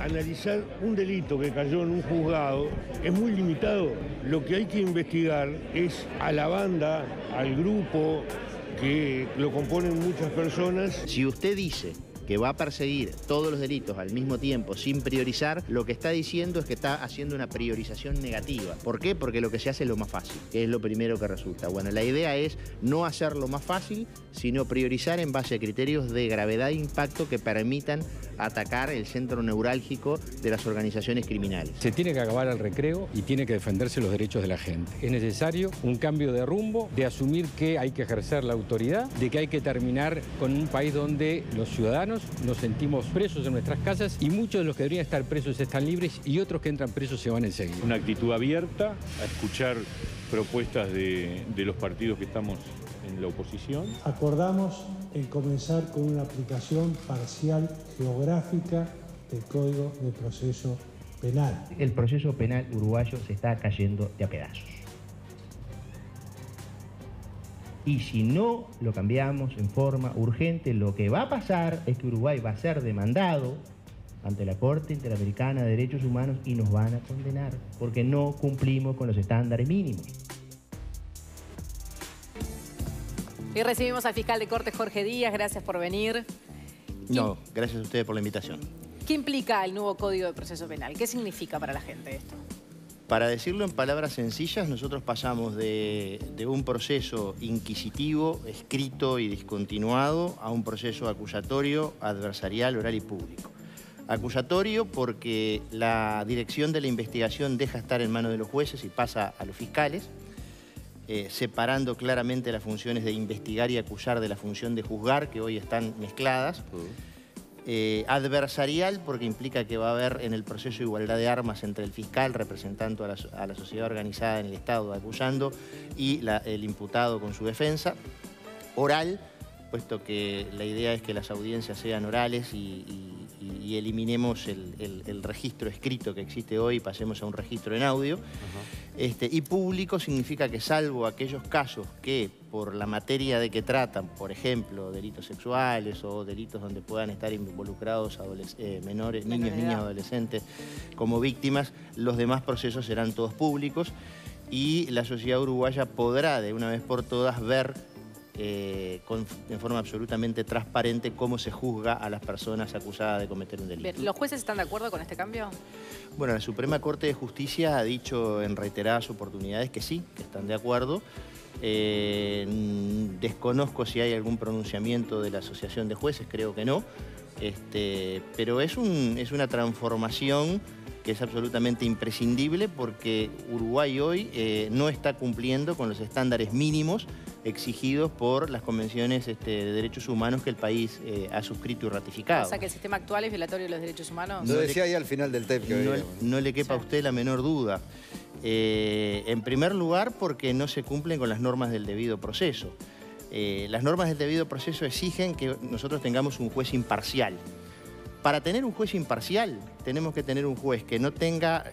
analizar un delito que cayó en un juzgado es muy limitado. Lo que hay que investigar es a la banda, al grupo que lo componen muchas personas. Si usted dice que va a perseguir todos los delitos al mismo tiempo sin priorizar, lo que está diciendo es que está haciendo una priorización negativa. ¿Por qué? Porque lo que se hace es lo más fácil, que es lo primero que resulta. Bueno, la idea es no hacerlo más fácil, sino priorizar en base a criterios de gravedad e impacto que permitan atacar el centro neurálgico de las organizaciones criminales. Se tiene que acabar el recreo y tiene que defenderse los derechos de la gente. Es necesario un cambio de rumbo, de asumir que hay que ejercer la autoridad, de que hay que terminar con un país donde los ciudadanos nos sentimos presos en nuestras casas y muchos de los que deberían estar presos están libres y otros que entran presos se van enseguida. Una actitud abierta a escuchar propuestas de los partidos que estamos en la oposición. Acordamos en comenzar con una aplicación parcial geográfica del Código de Proceso Penal. El proceso penal uruguayo se está cayendo de a pedazos. Y si no lo cambiamos en forma urgente, lo que va a pasar es que Uruguay va a ser demandado ante la Corte Interamericana de Derechos Humanos y nos van a condenar porque no cumplimos con los estándares mínimos. Y recibimos al fiscal de Corte, Jorge Díaz. Gracias por venir. No, gracias a ustedes por la invitación. ¿Qué implica el nuevo Código de Proceso Penal? ¿Qué significa para la gente esto? Para decirlo en palabras sencillas, nosotros pasamos de un proceso inquisitivo, escrito y discontinuado, a un proceso acusatorio, adversarial, oral y público. Acusatorio porque la dirección de la investigación deja estar en manos de los jueces y pasa a los fiscales, separando claramente las funciones de investigar y acusar de la función de juzgar, que hoy están mezcladas. Adversarial porque implica que va a haber en el proceso igualdad de armas entre el fiscal representando a la sociedad organizada en el Estado acusando y el imputado con su defensa. Oral, puesto que la idea es que las audiencias sean orales y eliminemos el registro escrito que existe hoy y pasemos a un registro en audio. Y público significa que salvo aquellos casos que por la materia de que tratan, por ejemplo, delitos sexuales o delitos donde puedan estar involucrados menores, niños, niñas, adolescentes como víctimas, los demás procesos serán todos públicos y la sociedad uruguaya podrá de una vez por todas ver en forma absolutamente transparente cómo se juzga a las personas acusadas de cometer un delito. Bien, ¿los jueces están de acuerdo con este cambio? Bueno, la Suprema Corte de Justicia ha dicho en reiteradas oportunidades que sí, que están de acuerdo. Desconozco si hay algún pronunciamiento de la Asociación de Jueces, creo que no. Pero es una transformación que es absolutamente imprescindible porque Uruguay hoy no está cumpliendo con los estándares mínimos exigidos por las convenciones de derechos humanos que el país ha suscrito y ratificado. O sea, que el sistema actual es violatorio de los derechos humanos. Lo decía ahí al final del tape que veíamos. No le quepa a usted la menor duda. En primer lugar, porque no se cumplen con las normas del debido proceso. Las normas del debido proceso exigen que nosotros tengamos un juez imparcial. Para tener un juez imparcial, tenemos que tener un juez que no tenga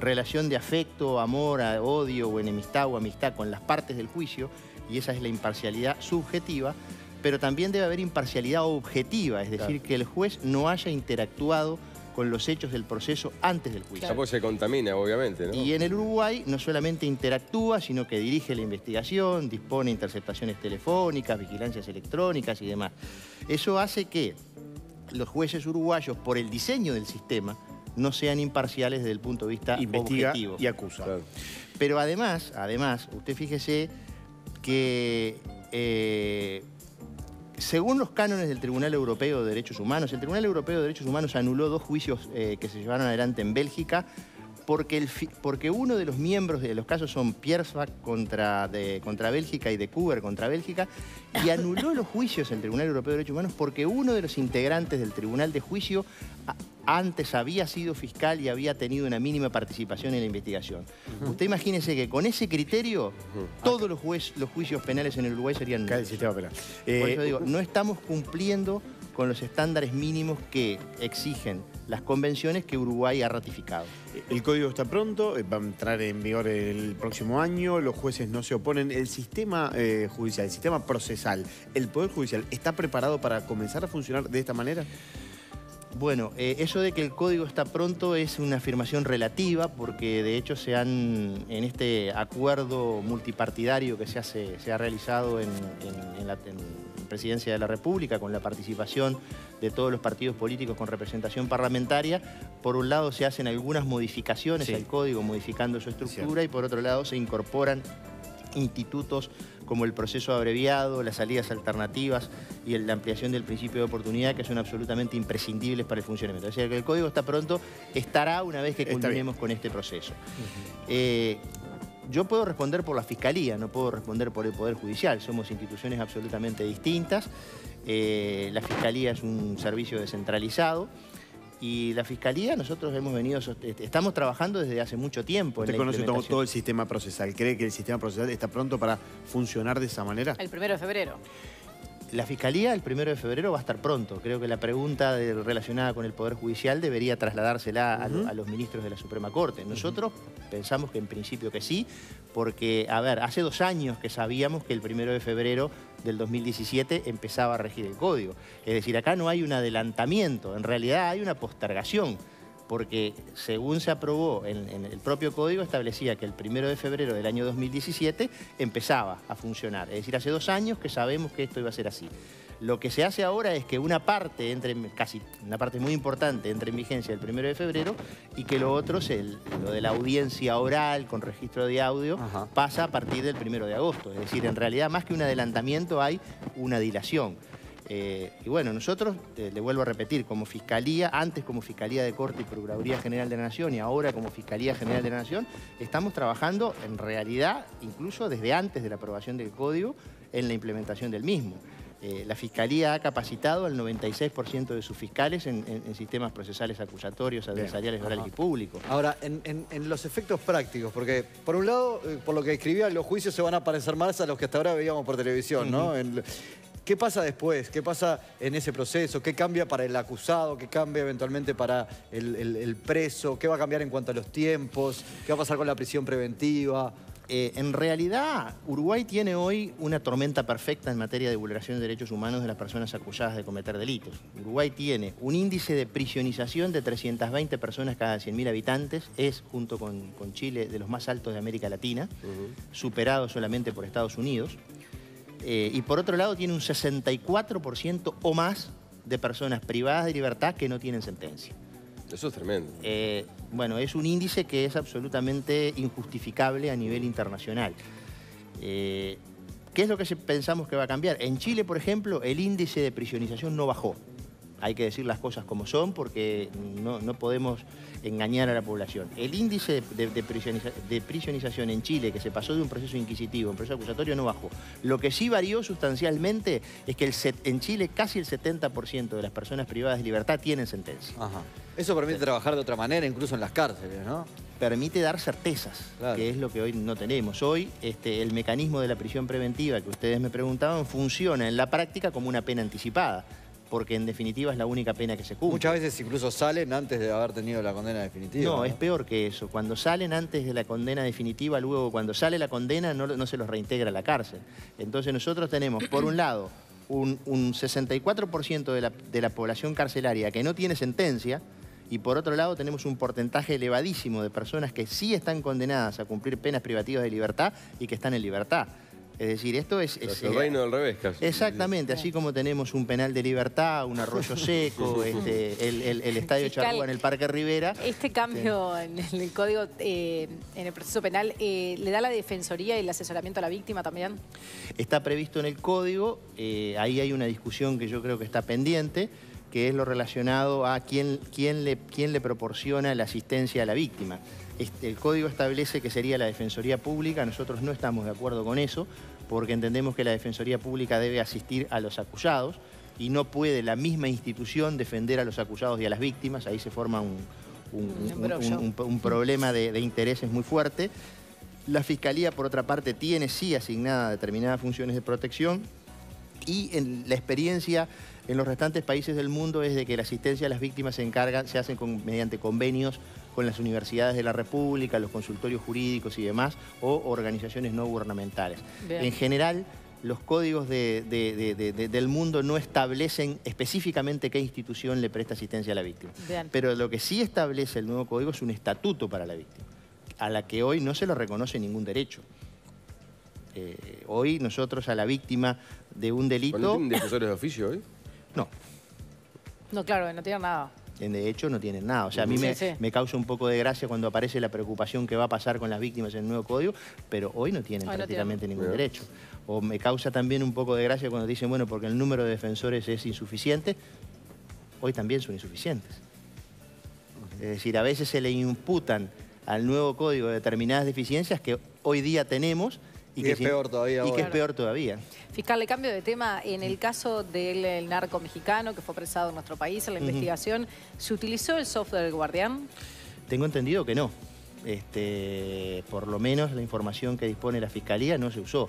relación de afecto, amor, odio o enemistad o amistad con las partes del juicio, y esa es la imparcialidad subjetiva, pero también debe haber imparcialidad objetiva, es decir, que el juez no haya interactuado con los hechos del proceso antes del juicio. Pues se contamina, obviamente, ¿no? Y en el Uruguay no solamente interactúa, sino que dirige la investigación, dispone interceptaciones telefónicas, vigilancias electrónicas y demás. Eso hace que los jueces uruguayos, por el diseño del sistema, no sean imparciales desde el punto de vista investiga objetivo. Y acusa. Claro. Pero además, usted fíjese que según los cánones del Tribunal Europeo de Derechos Humanos, el Tribunal Europeo de Derechos Humanos anuló 2 juicios que se llevaron adelante en Bélgica porque uno de los miembros de los casos son Piersbach contra Bélgica y De Kuyper contra Bélgica, y anuló los juicios en el Tribunal Europeo de Derechos Humanos porque uno de los integrantes del Tribunal de Juicio antes había sido fiscal y había tenido una mínima participación en la investigación. Usted imagínese que con ese criterio todos los juicios penales en el Uruguay serían Cae el sistema penal. Por eso digo, no estamos cumpliendo con los estándares mínimos que exigen las convenciones que Uruguay ha ratificado. El código está pronto, va a entrar en vigor el próximo año, los jueces no se oponen. El sistema judicial, el sistema procesal, el Poder Judicial, ¿está preparado para comenzar a funcionar de esta manera? Bueno, eso de que el código está pronto es una afirmación relativa porque de hecho en este acuerdo multipartidario que se ha realizado en la Presidencia de la República con la participación de todos los partidos políticos con representación parlamentaria, por un lado se hacen algunas modificaciones al código modificando su estructura y por otro lado se incorporan institutos como el proceso abreviado, las salidas alternativas y la ampliación del principio de oportunidad que son absolutamente imprescindibles para el funcionamiento. Es decir, que el código está pronto, estará una vez que culminemos con este proceso. Yo puedo responder por la Fiscalía, no puedo responder por el Poder Judicial. Somos instituciones absolutamente distintas. La Fiscalía es un servicio descentralizado. Y la Fiscalía, nosotros estamos trabajando desde hace mucho tiempo. ¿Usted conoce todo el sistema procesal? ¿Cree que el sistema procesal está pronto para funcionar de esa manera? El 1 de febrero. La Fiscalía el 1 de febrero va a estar pronto. Creo que la pregunta relacionada con el Poder Judicial debería trasladársela a los ministros de la Suprema Corte. Nosotros pensamos que en principio que sí, porque, a ver, hace 2 años que sabíamos que el 1 de febrero del 2017 empezaba a regir el código. Es decir, acá no hay un adelantamiento, en realidad hay una postergación, porque según se aprobó en el propio código establecía que el 1 de febrero del año 2017 empezaba a funcionar. Es decir, hace 2 años que sabemos que esto iba a ser así. Lo que se hace ahora es que una parte muy importante entre en vigencia el 1 de febrero y que lo otro, lo de la audiencia oral con registro de audio, pasa a partir del 1 de agosto. Es decir, en realidad más que un adelantamiento hay una dilación. Y bueno, nosotros, le vuelvo a repetir, como Fiscalía, antes como Fiscalía de Corte y Procuraduría General de la Nación y ahora como Fiscalía General de la Nación, estamos trabajando en realidad, incluso desde antes de la aprobación del código, en la implementación del mismo. La Fiscalía ha capacitado al 96% de sus fiscales en sistemas procesales acusatorios, adversariales, orales y públicos. Ahora, en los efectos prácticos, porque por un lado, por lo que escribía, los juicios se van a parecer más a los que hasta ahora veíamos por televisión, ¿no? ¿Qué pasa después? ¿Qué pasa en ese proceso? ¿Qué cambia para el acusado? ¿Qué cambia eventualmente para el preso? ¿Qué va a cambiar en cuanto a los tiempos? ¿Qué va a pasar con la prisión preventiva? En realidad, Uruguay tiene hoy una tormenta perfecta en materia de vulneración de derechos humanos de las personas acusadas de cometer delitos. Uruguay tiene un índice de prisionización de 320 personas cada 100.000 habitantes. Es, junto con Chile, de los más altos de América Latina, superado solamente por Estados Unidos. Y por otro lado, tiene un 64% o más de personas privadas de libertad que no tienen sentencia. Eso es tremendo. Bueno, es un índice que es absolutamente injustificable a nivel internacional. ¿Qué es lo que pensamos que va a cambiar? En Chile, por ejemplo, el índice de prisionización no bajó. Hay que decir las cosas como son porque no podemos engañar a la población. El índice de prisionización en Chile, que se pasó de un proceso inquisitivo a un proceso acusatorio, no bajó. Lo que sí varió sustancialmente es que en Chile casi el 70% de las personas privadas de libertad tienen sentencia. Eso permite trabajar de otra manera, incluso en las cárceles, ¿no? Permite dar certezas, que es lo que hoy no tenemos. Hoy el mecanismo de la prisión preventiva que ustedes me preguntaban funciona en la práctica como una pena anticipada, porque en definitiva es la única pena que se cumple. Muchas veces incluso salen antes de haber tenido la condena definitiva. No, es peor que eso. Cuando salen antes de la condena definitiva, luego cuando sale la condena no se los reintegra a la cárcel. Entonces nosotros tenemos, por un lado, un 64% de la población carcelaria que no tiene sentencia, y por otro lado tenemos un porcentaje elevadísimo de personas que sí están condenadas a cumplir penas privativas de libertad y que están en libertad. Es decir, esto es el reino del revés, casi. Exactamente, así como tenemos un penal de libertad, un Arroyo Seco, el Estadio Charrúa en el Parque Rivera. Este cambio en el código, en el proceso penal, ¿le da la defensoría y el asesoramiento a la víctima también? Está previsto en el código, ahí hay una discusión que yo creo que está pendiente, que es lo relacionado a quién le proporciona la asistencia a la víctima. El código establece que sería la Defensoría Pública. Nosotros no estamos de acuerdo con eso, porque entendemos que la Defensoría Pública debe asistir a los acusados y no puede la misma institución defender a los acusados y a las víctimas. Ahí se forma un problema de intereses muy fuerte. La Fiscalía, por otra parte, tiene sí asignadas determinadas funciones de protección, y la experiencia en los restantes países del mundo es de que la asistencia a las víctimas se hacen mediante convenios con las universidades de la República, los consultorios jurídicos y demás, o organizaciones no gubernamentales. Bien. En general, los códigos del mundo no establecen específicamente qué institución le presta asistencia a la víctima. Bien. Pero lo que sí establece el nuevo código es un estatuto para la víctima, a la que hoy no se le reconoce ningún derecho. Hoy nosotros a la víctima de un delito... ¿No tienen defensores de oficio hoy? No. No, claro, no tienen nada. De hecho, no tienen nada. O sea, a mí me causa un poco de gracia cuando aparece la preocupación que va a pasar con las víctimas en el nuevo código, pero hoy no tienen prácticamente ningún derecho. O me causa también un poco de gracia cuando dicen, bueno, porque el número de defensores es insuficiente. Hoy también son insuficientes. Es decir, a veces se le imputan al nuevo código determinadas deficiencias que hoy día tenemos y que es peor todavía. Y que es peor todavía. Fiscal, le cambio de tema. En el caso del narco mexicano que fue apresado en nuestro país, en la investigación, ¿se utilizó el software del Guardián? Tengo entendido que no. Por lo menos la información que dispone la Fiscalía no se usó.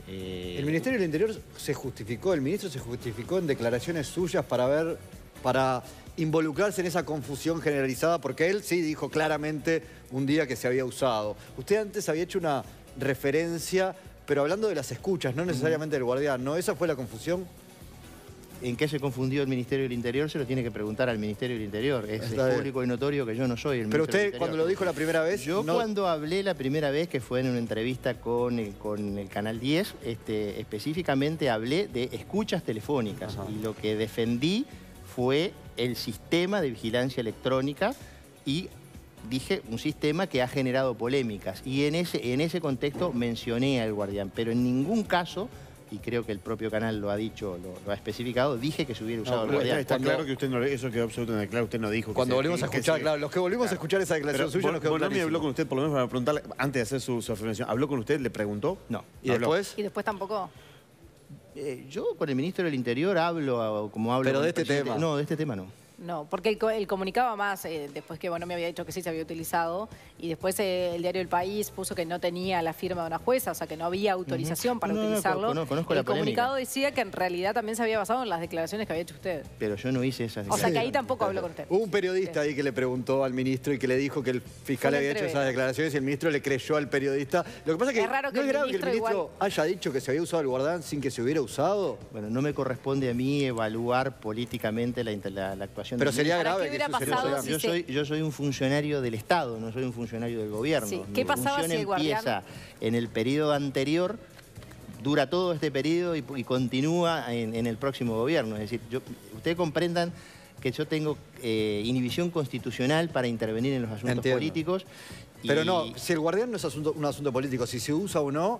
El Ministerio del Interior se justificó, el ministro se justificó en declaraciones suyas para involucrarse en esa confusión generalizada, porque él sí dijo claramente un día que se había usado. Usted antes había hecho una referencia, pero hablando de las escuchas, no necesariamente del Guardián, ¿no? ¿Esa fue la confusión? ¿En qué se confundió el Ministerio del Interior? Se lo tiene que preguntar al Ministerio del Interior. Es público y notorio que yo no soy el Ministerio del Interior. Pero usted, cuando lo dijo la primera vez... Yo cuando hablé la primera vez, que fue en una entrevista con el Canal 10, específicamente hablé de escuchas telefónicas. Y lo que defendí fue el sistema de vigilancia electrónica y dije un sistema que ha generado polémicas. Y en ese contexto mencioné al Guardián, pero en ningún caso... y creo que el propio canal lo ha dicho, lo ha especificado, dije que se hubiera usado el Guardián. Está claro que usted no, eso quedó absolutamente claro, usted no dijo. Cuando volvimos a escuchar, claro, los que volvimos a escuchar esa declaración suya nos quedó clarísimo. habló con usted, por lo menos para preguntarle, antes de hacer su afirmación, ¿habló con usted, le preguntó? No. ¿Y después? ¿Y después tampoco? Yo con el Ministro del Interior hablo como hablo... Pero de este tema. No, de este tema no. No, porque él comunicaba más después que me había dicho que sí se había utilizado y después el diario El País puso que no tenía la firma de una jueza, o sea que no había autorización para utilizarlo. Conozco el comunicado decía que en realidad también se había basado en las declaraciones que había hecho usted. Pero yo no hice esas O declaraciones. sea que ahí tampoco habló con usted. Hubo un periodista ahí que le preguntó al ministro y que le dijo que el fiscal había hecho esas declaraciones y el ministro le creyó al periodista. Lo que pasa es que, raro que ¿no es grave que el ministro igual haya dicho que se había usado el Guardián sin que se hubiera usado? Bueno, no me corresponde a mí evaluar políticamente la actuación Pero sería grave. ¿Qué hubiera pasado si yo soy un funcionario del Estado, no soy un funcionario del gobierno. Sí. ¿Qué pasaba si el Guardián empieza en el periodo anterior, dura todo este periodo y continúa en el próximo gobierno? Es decir, ustedes comprendan que yo tengo inhibición constitucional para intervenir en los asuntos políticos. Pero no, si el Guardián no es un asunto político, si se usa o no...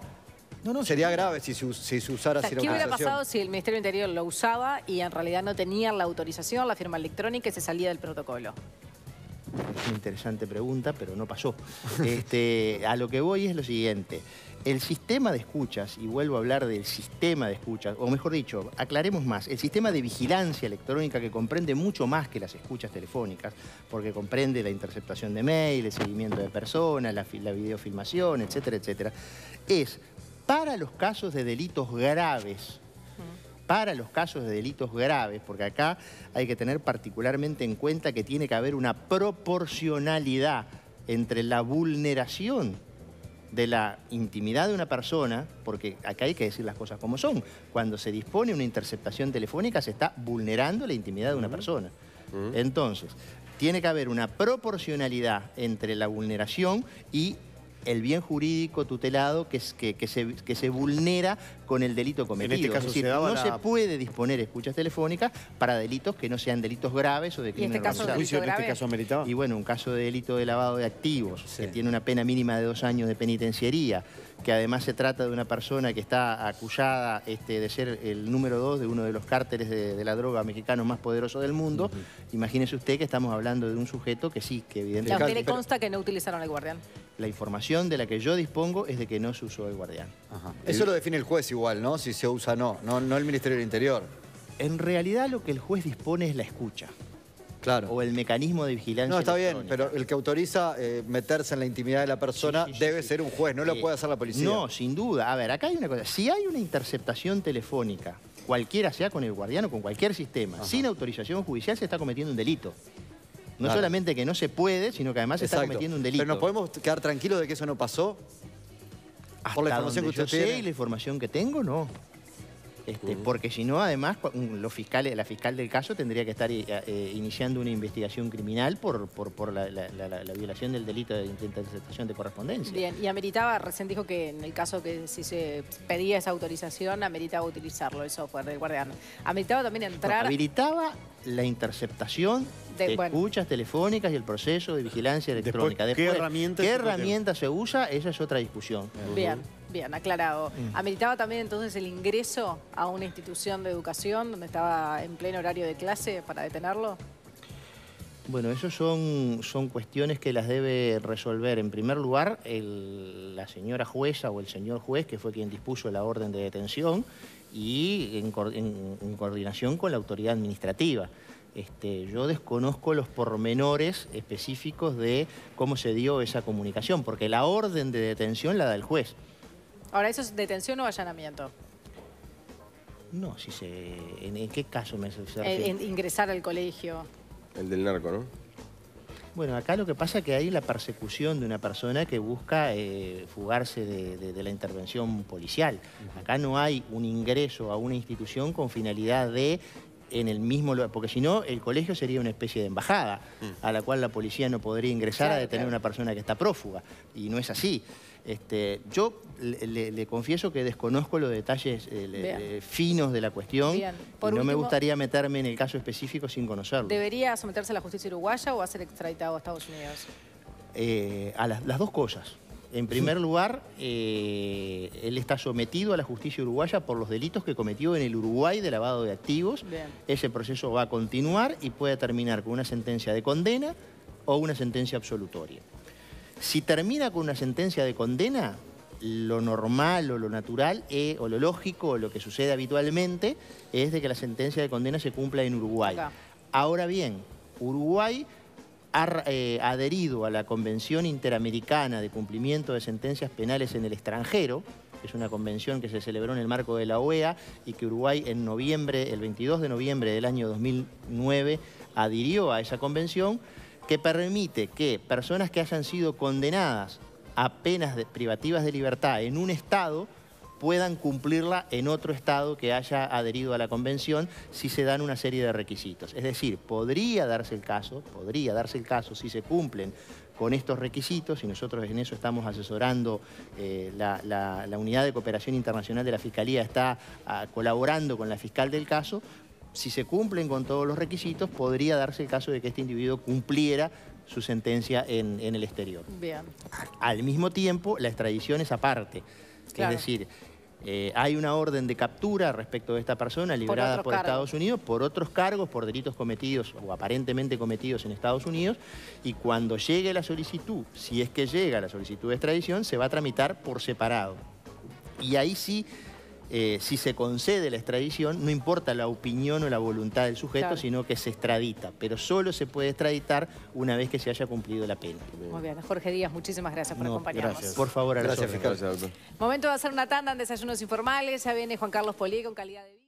No, sería grave si se usara sin autorización. ¿Qué hubiera pasado si el Ministerio del Interior lo usaba y en realidad no tenía la autorización, la firma electrónica y se salía del protocolo? Es una interesante pregunta, pero no pasó. A lo que voy es lo siguiente. El sistema de escuchas, y vuelvo a hablar del sistema de escuchas, o mejor dicho, aclaremos más, el sistema de vigilancia electrónica que comprende mucho más que las escuchas telefónicas, porque comprende la interceptación de mail, el seguimiento de personas, la videofilmación, etcétera, etcétera, es para los casos de delitos graves, porque acá hay que tener particularmente en cuenta que tiene que haber una proporcionalidad entre la vulneración de la intimidad de una persona, porque acá hay que decir las cosas como son. Cuando se dispone una interceptación telefónica se está vulnerando la intimidad de una persona. Entonces, tiene que haber una proporcionalidad entre la vulneración y el bien jurídico tutelado que se vulnera con el delito cometido. En este caso es decir, no se puede disponer escuchas telefónicas para delitos que no sean delitos graves o de crimen organizado. ¿Y este caso ameritaba? Y bueno, un caso de delito de lavado de activos, que tiene una pena mínima de 2 años de penitenciaría, que además se trata de una persona que está acusada de ser el número 2 de uno de los cárteles de la droga mexicanos más poderosos del mundo. Imagínese usted que estamos hablando de un sujeto que sí, que evidentemente... ¿A usted le consta que no utilizaron el Guardián? La información de la que yo dispongo es de que no se usó el Guardián. Eso lo define el juez igual, ¿no? Si se usa no el Ministerio del Interior. En realidad lo que el juez dispone es la escucha. Claro. O el mecanismo de vigilancia. No, está bien, pero el que autoriza meterse en la intimidad de la persona debe ser un juez, no lo puede hacer la policía. No, sin duda. A ver, acá hay una cosa. Si hay una interceptación telefónica, cualquiera sea con el Guardián o con cualquier sistema, sin autorización judicial se está cometiendo un delito. No solamente que no se puede, sino que además se está cometiendo un delito. Pero ¿nos podemos quedar tranquilos de que eso no pasó? Por la información que usted sé tiene. y la información que tengo, no. Porque si no, además, la fiscal del caso tendría que estar iniciando una investigación criminal por la violación del delito de interceptación de correspondencia. Bien, y ameritaba, recién dijo que en el caso que si se pedía esa autorización, ameritaba utilizarlo, el software del Guardián. Ameritaba también entrar... Habilitaba la interceptación de escuchas telefónicas y el proceso de vigilancia electrónica. Después, ¿qué herramienta se usa? Esa es otra discusión. Bien, aclarado. ¿Ameritaba también entonces el ingreso a una institución de educación donde estaba en pleno horario de clase para detenerlo? Bueno, eso son cuestiones que las debe resolver, en primer lugar, la señora jueza o el señor juez, que fue quien dispuso la orden de detención, y en coordinación con la autoridad administrativa. Yo desconozco los pormenores específicos de cómo se dio esa comunicación, porque la orden de detención la da el juez. Ahora, ¿eso es detención o allanamiento? No, ¿en qué caso me se refiere? Ingresar al colegio. El del narco, ¿no? Bueno, acá lo que pasa es que hay la persecución de una persona que busca fugarse de la intervención policial. Acá no hay un ingreso a una institución con finalidad de en el mismo lugar, porque si no, el colegio sería una especie de embajada a la cual la policía no podría ingresar a detener a una persona que está prófuga, y no es así. Yo le confieso que desconozco los detalles finos de la cuestión y no me gustaría meterme en el caso específico sin conocerlo. ¿Debería someterse a la justicia uruguaya o va a ser extraditado a Estados Unidos? A las dos cosas. En primer lugar, él está sometido a la justicia uruguaya por los delitos que cometió en el Uruguay de lavado de activos. Ese proceso va a continuar y puede terminar con una sentencia de condena o una sentencia absolutoria. Si termina con una sentencia de condena, lo normal o lo natural o lo lógico o lo que sucede habitualmente es de que la sentencia de condena se cumpla en Uruguay. Ahora bien, Uruguay ha adherido a la Convención Interamericana de Cumplimiento de Sentencias Penales en el Extranjero. Es una convención que se celebró en el marco de la OEA y que Uruguay en noviembre, el 22 de noviembre del año 2009, adhirió a esa convención, que permite que personas que hayan sido condenadas a penas privativas de libertad en un estado puedan cumplirla en otro estado que haya adherido a la convención si se dan una serie de requisitos. Es decir, podría darse el caso si se cumplen con estos requisitos, y nosotros en eso estamos asesorando, la Unidad de Cooperación Internacional de la Fiscalía está colaborando con la fiscal del caso. Si se cumplen con todos los requisitos, podría darse el caso de que este individuo cumpliera su sentencia en el exterior. Bien. Al mismo tiempo, la extradición es aparte. Es decir, hay una orden de captura respecto de esta persona liberada por Estados Unidos por otros cargos, por delitos cometidos o aparentemente cometidos en Estados Unidos, y cuando llegue la solicitud, si es que llega la solicitud de extradición, se va a tramitar por separado. Y ahí sí, si se concede la extradición, no importa la opinión o la voluntad del sujeto, sino que se extradita. Pero solo se puede extraditar una vez que se haya cumplido la pena. Muy bien. Jorge Díaz, muchísimas gracias por acompañarnos. Gracias. Por favor, a Gracias, fiscal. Momento de hacer una tanda en Desayunos Informales. Ya viene Juan Carlos Polié con Calidad de Vida.